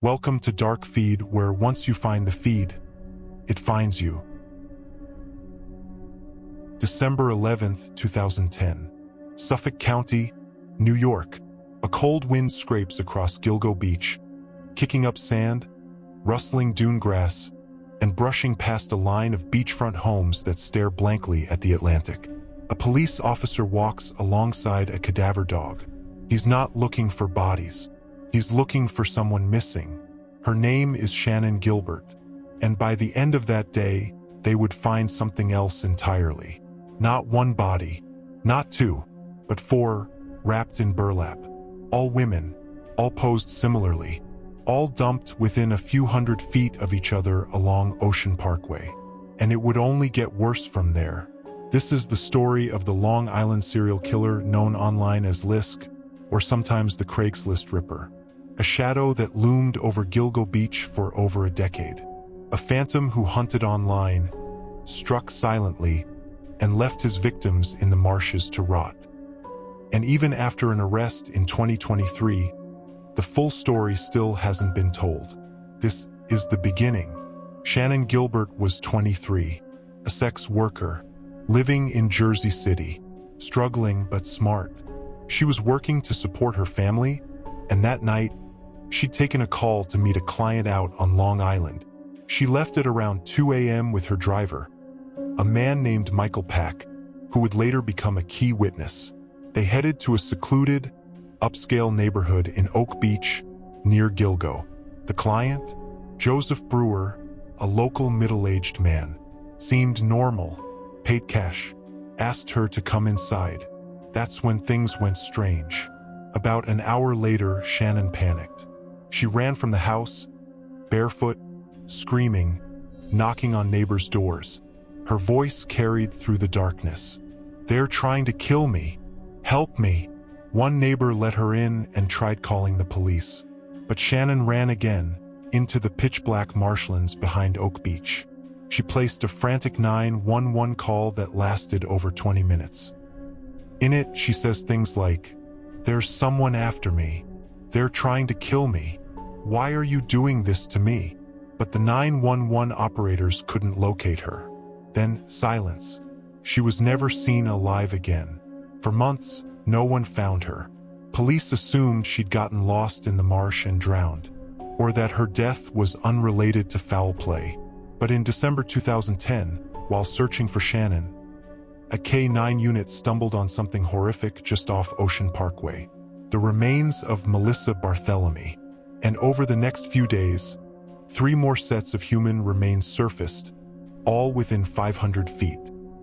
Welcome to Dark Feed, where once you find the feed, it finds you. December 11th, 2010. Suffolk County, New York. A cold wind scrapes across Gilgo Beach, kicking up sand, rustling dune grass, and brushing past a line of beachfront homes that stare blankly at the Atlantic. A police officer walks alongside a cadaver dog. He's not looking for bodies. He's looking for someone missing. Her name is Shannon Gilbert, and by the end of that day, they would find something else entirely. Not one body, not two, but four, wrapped in burlap. All women, all posed similarly, all dumped within a few hundred feet of each other along Ocean Parkway. And it would only get worse from there. This is the story of the Long Island serial killer known online as LISK, or sometimes the Craigslist Ripper. A shadow that loomed over Gilgo Beach for over a decade. A phantom who hunted online, struck silently, and left his victims in the marshes to rot. And even after an arrest in 2023, the full story still hasn't been told. This is the beginning. Shannon Gilbert was 23, a sex worker, living in Jersey City, struggling but smart. She was working to support her family, and that night, she'd taken a call to meet a client out on Long Island. She left at around 2 a.m. with her driver, a man named Michael Pack, who would later become a key witness. They headed to a secluded, upscale neighborhood in Oak Beach, near Gilgo. The client, Joseph Brewer, a local middle-aged man, seemed normal, paid cash, asked her to come inside. That's when things went strange. About an hour later, Shannon panicked. She ran from the house, barefoot, screaming, knocking on neighbors' doors. Her voice carried through the darkness. "They're trying to kill me. Help me." One neighbor let her in and tried calling the police. But Shannon ran again, into the pitch-black marshlands behind Oak Beach. She placed a frantic 911 call that lasted over 20 minutes. In it, she says things like, "There's someone after me. They're trying to kill me. Why are you doing this to me?" But the 911 operators couldn't locate her. Then silence. She was never seen alive again. For months, no one found her. Police assumed she'd gotten lost in the marsh and drowned, or that her death was unrelated to foul play. But in December 2010, while searching for Shannon, a K-9 unit stumbled on something horrific just off Ocean Parkway. The remains of Melissa Barthélemy. And over the next few days, 3 more sets of human remains surfaced, all within 500 feet.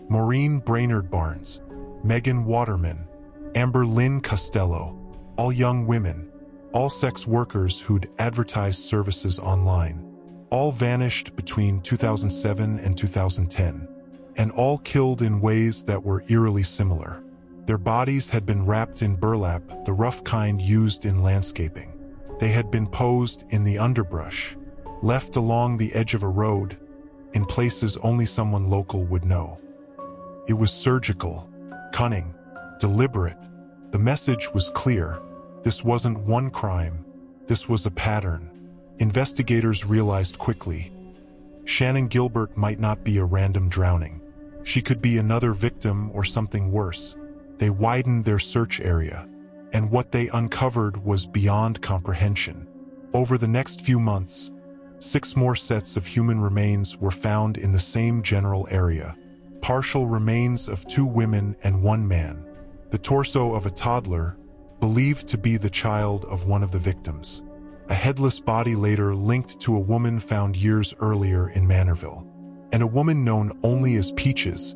Maureen Brainerd Barnes, Megan Waterman, Amber Lynn Costello, all young women, all sex workers who'd advertised services online, all vanished between 2007 and 2010, and all killed in ways that were eerily similar. Their bodies had been wrapped in burlap, the rough kind used in landscaping. They had been posed in the underbrush, left along the edge of a road, in places only someone local would know. It was surgical, cunning, deliberate. The message was clear. This wasn't one crime. This was a pattern. Investigators realized quickly. Shannon Gilbert might not be a random drowning. She could be another victim or something worse. They widened their search area, and what they uncovered was beyond comprehension. Over the next few months, 6 more sets of human remains were found in the same general area. Partial remains of 2 women and 1 man. The torso of a toddler, believed to be the child of one of the victims. A headless body later linked to a woman found years earlier in Manorville. And a woman known only as Peaches,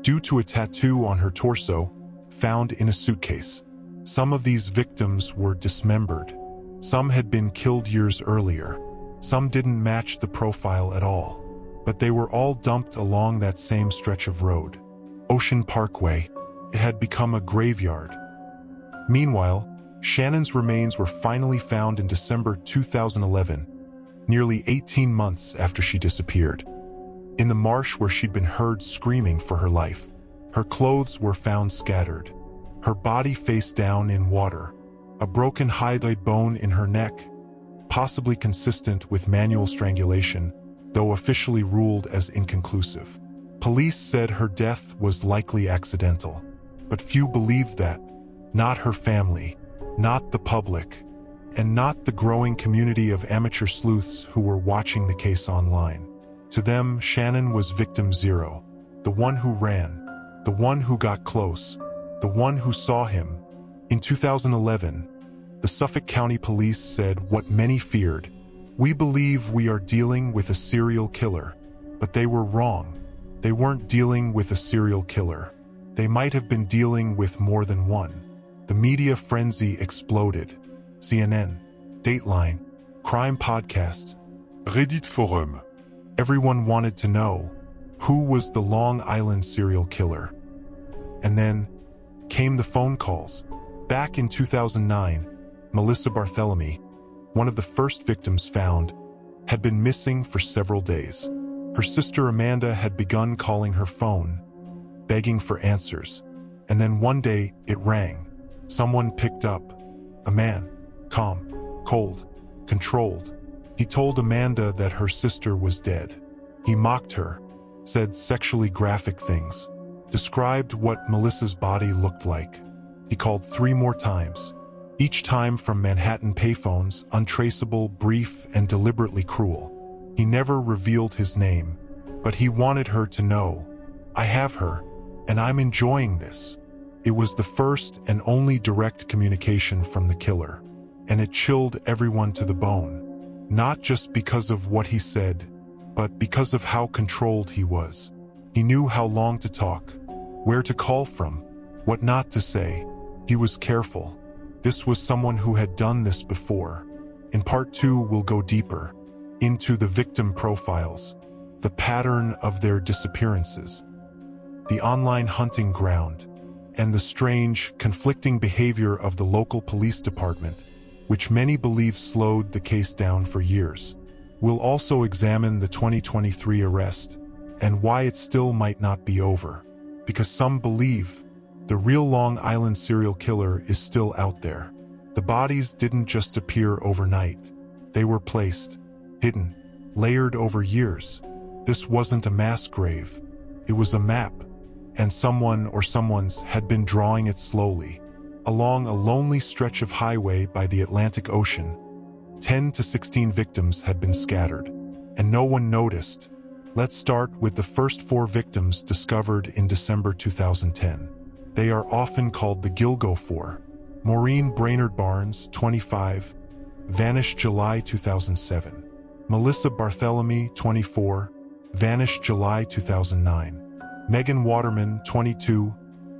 due to a tattoo on her torso, found in a suitcase. Some of these victims were dismembered. Some had been killed years earlier. Some didn't match the profile at all. But they were all dumped along that same stretch of road. Ocean Parkway. It had become a graveyard. Meanwhile, Shannon's remains were finally found in December 2011, nearly 18 months after she disappeared. In the marsh where she'd been heard screaming for her life. Her clothes were found scattered. Her body face down in water. A broken hyoid bone in her neck, possibly consistent with manual strangulation, though officially ruled as inconclusive. Police said her death was likely accidental, but few believed that. Not her family, not the public, and not the growing community of amateur sleuths who were watching the case online. To them, Shannon was victim zero, the one who ran, the one who got close, the one who saw him. In 2011, the Suffolk County Police said what many feared: "We believe we are dealing with a serial killer." But they were wrong. They weren't dealing with a serial killer. They might have been dealing with more than one. The media frenzy exploded. CNN, Dateline, crime podcasts, Reddit forum. Everyone wanted to know, who was the Long Island serial killer? And then came the phone calls. Back in 2009, Melissa Barthelemy, one of the first victims found, had been missing for several days. Her sister Amanda had begun calling her phone, begging for answers. And then one day it rang. Someone picked up. A man, calm, cold, controlled. He told Amanda that her sister was dead. He mocked her, said sexually graphic things, described what Melissa's body looked like. He called 3 more times, each time from Manhattan payphones, untraceable, brief, and deliberately cruel. He never revealed his name, but he wanted her to know, "I have her, and I'm enjoying this." It was the first and only direct communication from the killer, and it chilled everyone to the bone. Not just because of what he said, but because of how controlled he was. He knew how long to talk, where to call from, what not to say. He was careful. This was someone who had done this before. In part 2, we'll go deeper into the victim profiles, the pattern of their disappearances, the online hunting ground, and the strange, conflicting behavior of the local police department, which many believe slowed the case down for years. We'll also examine the 2023 arrest and why it still might not be over, because some believe the real Long Island serial killer is still out there. The bodies didn't just appear overnight. They were placed, hidden, layered over years. This wasn't a mass grave. It was a map, and someone or someone's had been drawing it slowly. Along a lonely stretch of highway by the Atlantic Ocean, 10 to 16 victims had been scattered, and no one noticed. Let's start with the first 4 victims discovered in December 2010. They are often called the Gilgo Four. Maureen Brainerd Barnes, 25, vanished July 2007. Melissa Barthelemy, 24, vanished July 2009. Megan Waterman, 22,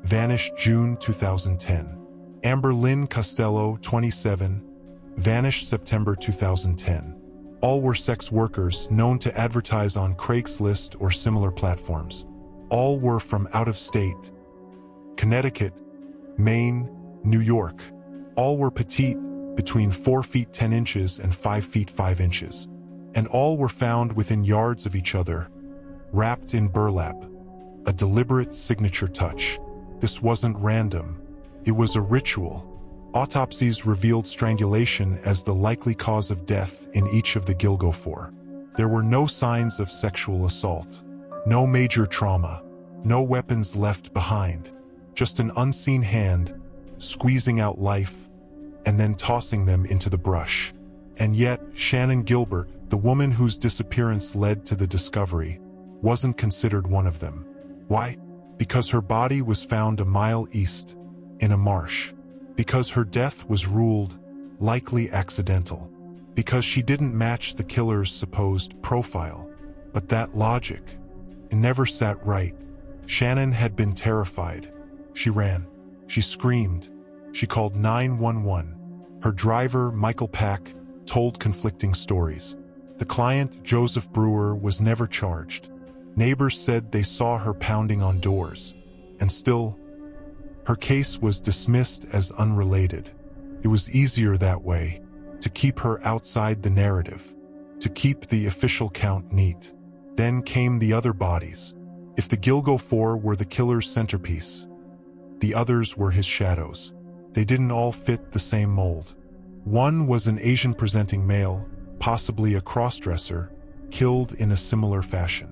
vanished June 2010. Amber Lynn Costello, 27, vanished September 2010. All were sex workers known to advertise on Craigslist or similar platforms. All were from out of state: Connecticut, Maine, New York. All were petite, between 4 feet 10 inches and 5 feet 5 inches. And all were found within yards of each other, wrapped in burlap. A deliberate signature touch. This wasn't random. It was a ritual. Autopsies revealed strangulation as the likely cause of death in each of the Gilgo Four. There were no signs of sexual assault, no major trauma, no weapons left behind, just an unseen hand squeezing out life and then tossing them into the brush. And yet, Shannon Gilbert, the woman whose disappearance led to the discovery, wasn't considered one of them. Why? Because her body was found a mile east, in a marsh. Because her death was ruled likely accidental. Because she didn't match the killer's supposed profile. But that logic, it never sat right. Shannon had been terrified. She ran. She screamed. She called 911. Her driver, Michael Pack, told conflicting stories. The client, Joseph Brewer, was never charged. Neighbors said they saw her pounding on doors. And still, her case was dismissed as unrelated. It was easier that way, to keep her outside the narrative, to keep the official count neat. Then came the other bodies. If the Gilgo Four were the killer's centerpiece, the others were his shadows. They didn't all fit the same mold. One was an Asian-presenting male, possibly a cross-dresser, killed in a similar fashion.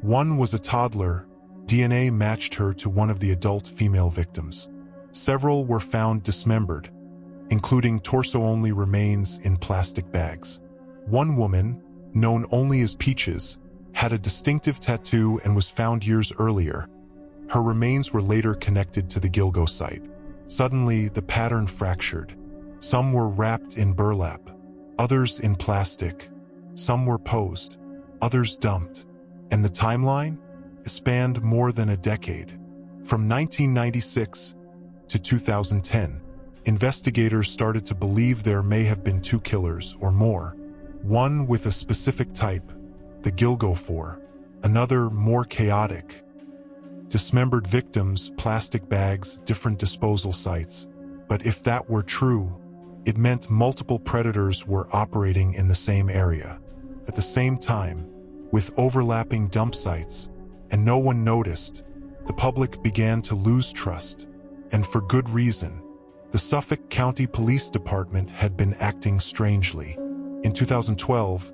One was a toddler. DNA matched her to one of the adult female victims. Several were found dismembered, including torso-only remains in plastic bags. One woman, known only as Peaches, had a distinctive tattoo and was found years earlier. Her remains were later connected to the Gilgo site. Suddenly, the pattern fractured. Some were wrapped in burlap, others in plastic. Some were posed, others dumped. And the timeline? It spanned more than a decade. From 1996 to 2010, investigators started to believe there may have been two killers or more. One with a specific type, the Gilgo 4. Another more chaotic. Dismembered victims, plastic bags, different disposal sites. But if that were true, it meant multiple predators were operating in the same area. At the same time, with overlapping dump sites, and no one noticed, the public began to lose trust. And for good reason. The Suffolk County Police Department had been acting strangely. In 2012,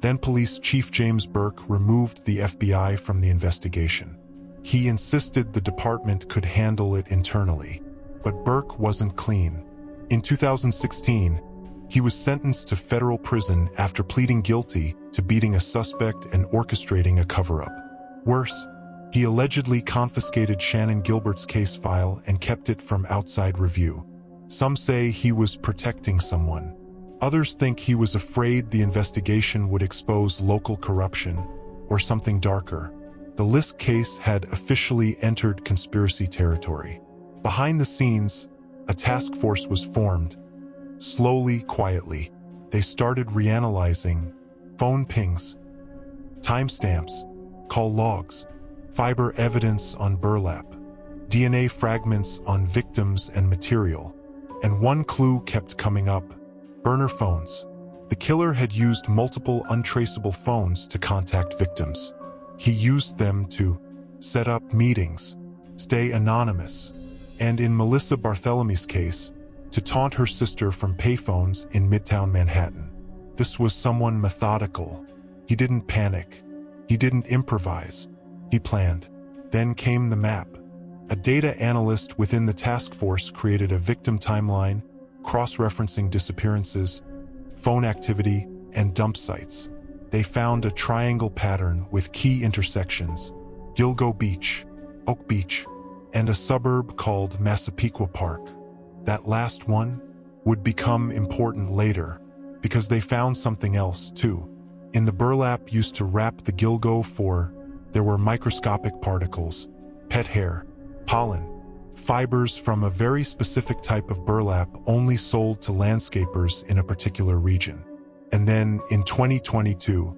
then Police Chief James Burke removed the FBI from the investigation. He insisted the department could handle it internally. But Burke wasn't clean. In 2016, he was sentenced to federal prison after pleading guilty to beating a suspect and orchestrating a cover-up. Worse, he allegedly confiscated Shannon Gilbert's case file and kept it from outside review. Some say he was protecting someone. Others think he was afraid the investigation would expose local corruption or something darker. The LISK case had officially entered conspiracy territory. Behind the scenes, a task force was formed. Slowly, quietly, they started reanalyzing phone pings, timestamps, call logs, fiber evidence on burlap, DNA fragments on victims and material. And one clue kept coming up: burner phones. The killer had used multiple untraceable phones to contact victims. He used them to set up meetings, stay anonymous, and in Melissa Barthelomy's case, to taunt her sister from payphones in Midtown Manhattan. This was someone methodical. He didn't panic. He didn't improvise. He planned. Then came the map. A data analyst within the task force created a victim timeline, cross-referencing disappearances, phone activity, and dump sites. They found a triangle pattern with key intersections: Gilgo Beach, Oak Beach, and a suburb called Massapequa Park. That last one would become important later, because they found something else, too. In the burlap used to wrap the Gilgo 4, there were microscopic particles, pet hair, pollen, fibers from a very specific type of burlap only sold to landscapers in a particular region. And then, in 2022,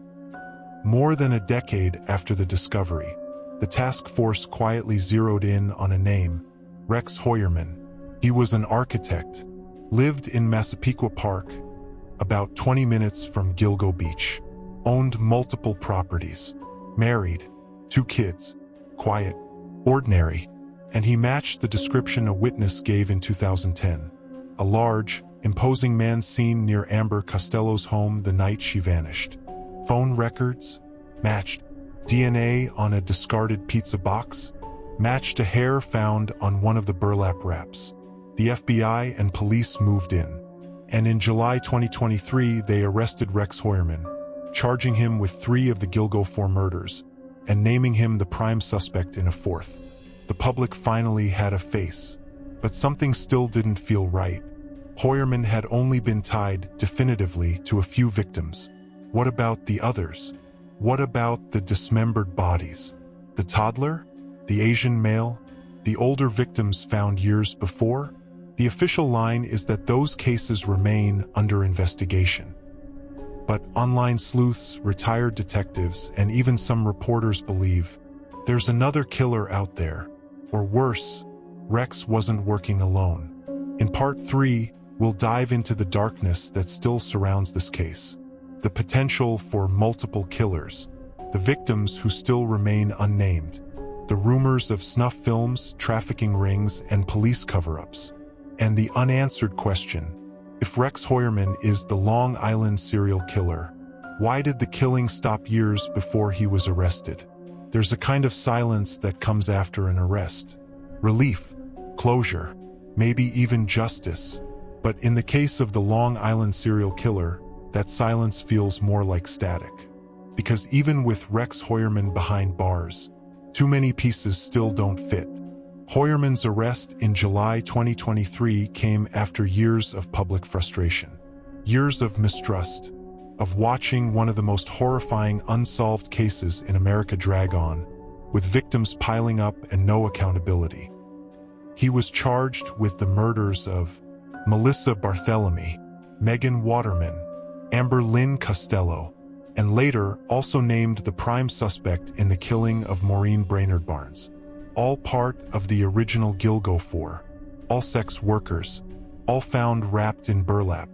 more than a decade after the discovery, the task force quietly zeroed in on a name: Rex Hoyerman. He was an architect, lived in Massapequa Park, about 20 minutes from Gilgo Beach, owned multiple properties, married, 2 kids, quiet, ordinary, and he matched the description a witness gave in 2010. A large, imposing man seen near Amber Costello's home the night she vanished. Phone records matched. DNA on a discarded pizza box matched a hair found on one of the burlap wraps. The FBI and police moved in, and in July 2023 they arrested Rex Hoyerman, charging him with 3 of the Gilgo 4 murders and naming him the prime suspect in a 4th. The public finally had a face, but something still didn't feel right. Hoyerman had only been tied definitively to a few victims. What about the others? What about the dismembered bodies? The toddler? The Asian male? The older victims found years before? The official line is that those cases remain under investigation. But online sleuths, retired detectives, and even some reporters believe there's another killer out there. Or worse, Rex wasn't working alone. In Part 3, we'll dive into the darkness that still surrounds this case. The potential for multiple killers, the victims who still remain unnamed, the rumors of snuff films, trafficking rings, and police cover-ups, and the unanswered question: If Rex Heuermann is the Long Island serial killer, why did the killing stop years before he was arrested? There's a kind of silence that comes after an arrest. Relief, closure, maybe even justice. But in the case of the Long Island serial killer, that silence feels more like static. Because even with Rex Heuermann behind bars, too many pieces still don't fit. Heuermann's arrest in July 2023 came after years of public frustration, years of mistrust, of watching one of the most horrifying unsolved cases in America drag on, with victims piling up and no accountability. He was charged with the murders of Melissa Barthelemy, Megan Waterman, Amber Lynn Costello, and later also named the prime suspect in the killing of Maureen Brainerd Barnes. All part of the original Gilgo 4, all sex workers, all found wrapped in burlap,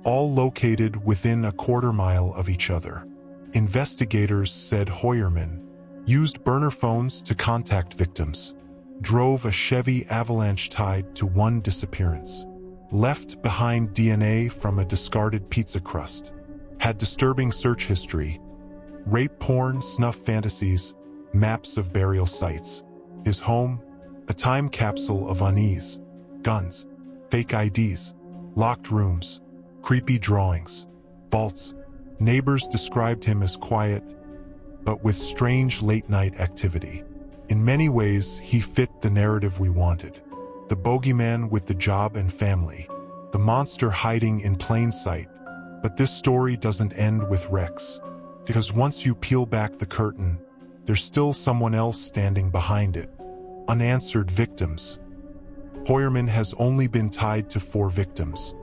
all located within a quarter-mile of each other. Investigators said Heuermann used burner phones to contact victims, drove a Chevy Avalanche tied to one disappearance, left behind DNA from a discarded pizza crust, had disturbing search history, rape porn, snuff fantasies, maps of burial sites. His home, a time capsule of unease, guns, fake IDs, locked rooms, creepy drawings, vaults. Neighbors described him as quiet, but with strange late-night activity. In many ways, he fit the narrative we wanted. The bogeyman with the job and family, the monster hiding in plain sight. But this story doesn't end with Rex, because once you peel back the curtain, there's still someone else standing behind it. Unanswered victims. Heuermann has only been tied to 4 victims,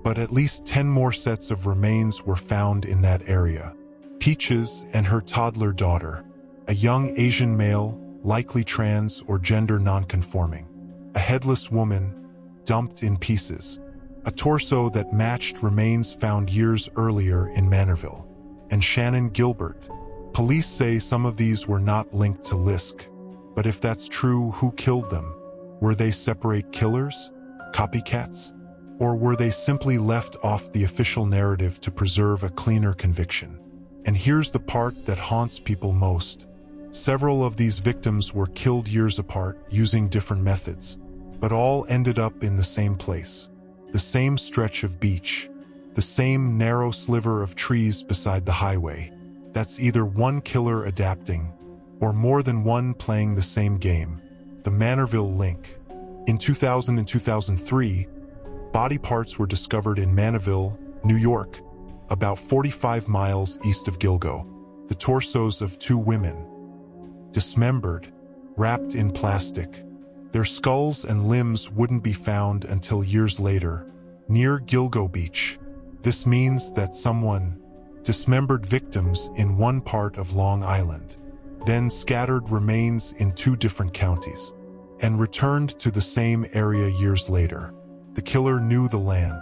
but at least 10 more sets of remains were found in that area. Peaches and her toddler daughter, a young Asian male, likely trans or gender non-conforming, a headless woman, dumped in pieces, a torso that matched remains found years earlier in Manorville, and Shannon Gilbert. Police say some of these were not linked to LISK. But if that's true, who killed them? Were they separate killers? Copycats? Or were they simply left off the official narrative to preserve a cleaner conviction? And here's the part that haunts people most. Several of these victims were killed years apart using different methods, but all ended up in the same place. The same stretch of beach, the same narrow sliver of trees beside the highway. That's either one killer adapting, or more than one playing the same game, the Manorville link. In 2000 and 2003, body parts were discovered in Manorville, New York, about 45 miles east of Gilgo. The torsos of 2 women, dismembered, wrapped in plastic. Their skulls and limbs wouldn't be found until years later, near Gilgo Beach. This means that someone dismembered victims in one part of Long Island, then scattered remains in 2 different counties, and returned to the same area years later. The killer knew the land,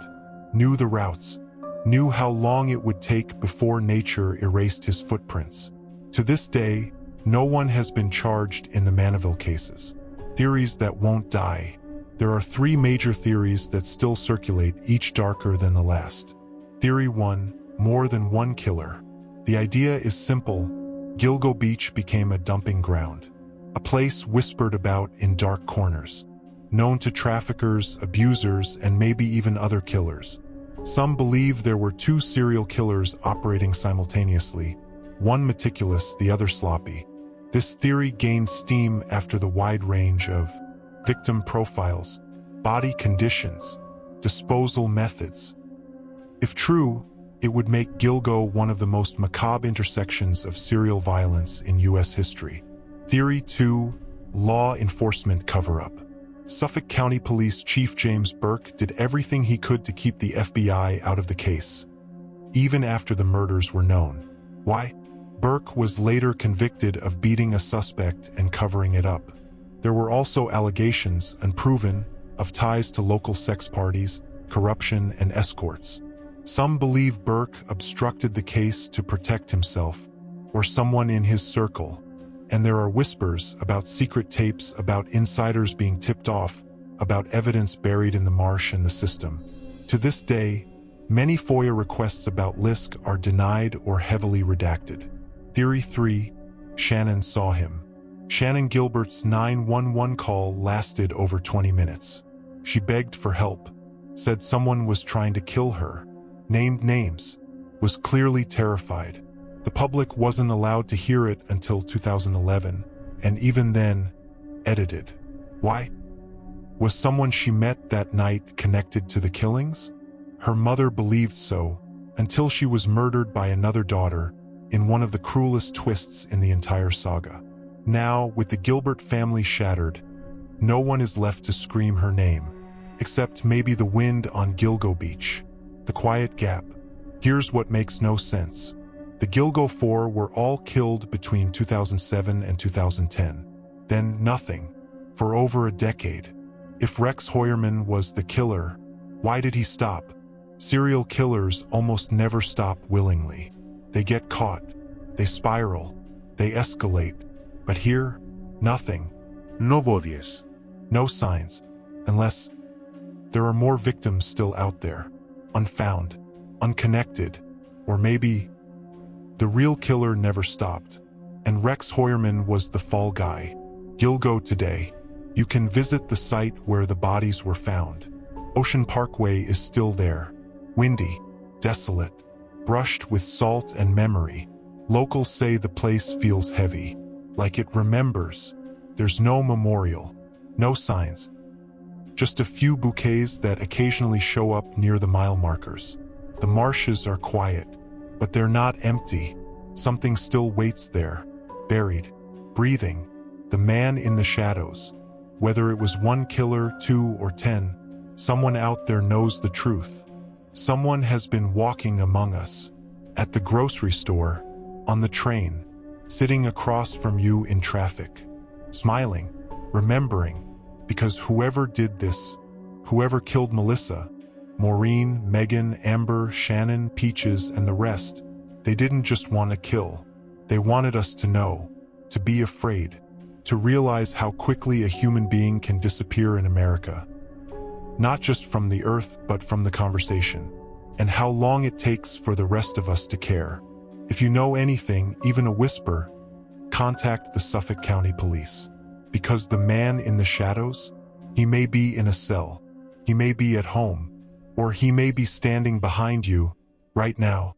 knew the routes, knew how long it would take before nature erased his footprints. To this day, no one has been charged in the Manorville cases. Theories that won't die. There are 3 major theories that still circulate, each darker than the last. Theory 1, more than one killer. The idea is simple. Gilgo Beach became a dumping ground, a place whispered about in dark corners, known to traffickers, abusers, and maybe even other killers. Some believe there were 2 serial killers operating simultaneously, one meticulous, the other sloppy. This theory gained steam after the wide range of victim profiles, body conditions, disposal methods. If true, it would make Gilgo one of the most macabre intersections of serial violence in U.S. history. Theory 2, law enforcement cover-up. Suffolk County Police Chief James Burke did everything he could to keep the FBI out of the case, even after the murders were known. Why? Burke was later convicted of beating a suspect and covering it up. There were also allegations, unproven, of ties to local sex parties, corruption, and escorts. Some believe Burke obstructed the case to protect himself or someone in his circle, and there are whispers about secret tapes, about insiders being tipped off, about evidence buried in the marsh and the system. To this day, Many FOIA requests about LISK are denied or heavily redacted. Theory 3. Shannon saw him. Shannon Gilbert's 911 call lasted over 20 minutes. She begged for help, said someone was trying to kill her, named names, was clearly terrified. The public wasn't allowed to hear it until 2011, and even then, edited. Why? Was someone she met that night connected to the killings? Her mother believed so, until she was murdered by another daughter in one of the cruelest twists in the entire saga. Now, with the Gilbert family shattered, no one is left to scream her name, except maybe the wind on Gilgo Beach. The quiet gap. Here's what makes no sense. The Gilgo Four were all killed between 2007 and 2010. Then nothing. For over a decade. If Rex Heuermann was the killer, why did he stop? Serial killers almost never stop willingly. They get caught. They spiral. They escalate. But here, nothing. No bodies. No signs. Unless there are more victims still out there. Unfound. Unconnected. Or maybe the real killer never stopped. And Rex Heuermann was the fall guy. Gilgo today. You can visit the site where the bodies were found. Ocean Parkway is still there. Windy, desolate, brushed with salt and memory. Locals say the place feels heavy, like it remembers. There's no memorial, no signs. Just a few bouquets that occasionally show up near the mile markers. The marshes are quiet, but they're not empty. Something still waits there, buried, breathing. The man in the shadows. Whether it was one killer, 2 or 10, someone out there knows the truth. Someone has been walking among us. At the grocery store, on the train, sitting across from you in traffic. Smiling, remembering, because whoever did this, whoever killed Melissa, Maureen, Megan, Amber, Shannon, Peaches, and the rest, they didn't just want to kill. They wanted us to know, to be afraid, to realize how quickly a human being can disappear in America. Not just from the earth, but from the conversation, and how long it takes for the rest of us to care. If you know anything, even a whisper, contact the Suffolk County Police. Because the man in the shadows, he may be in a cell, he may be at home, or he may be standing behind you right now.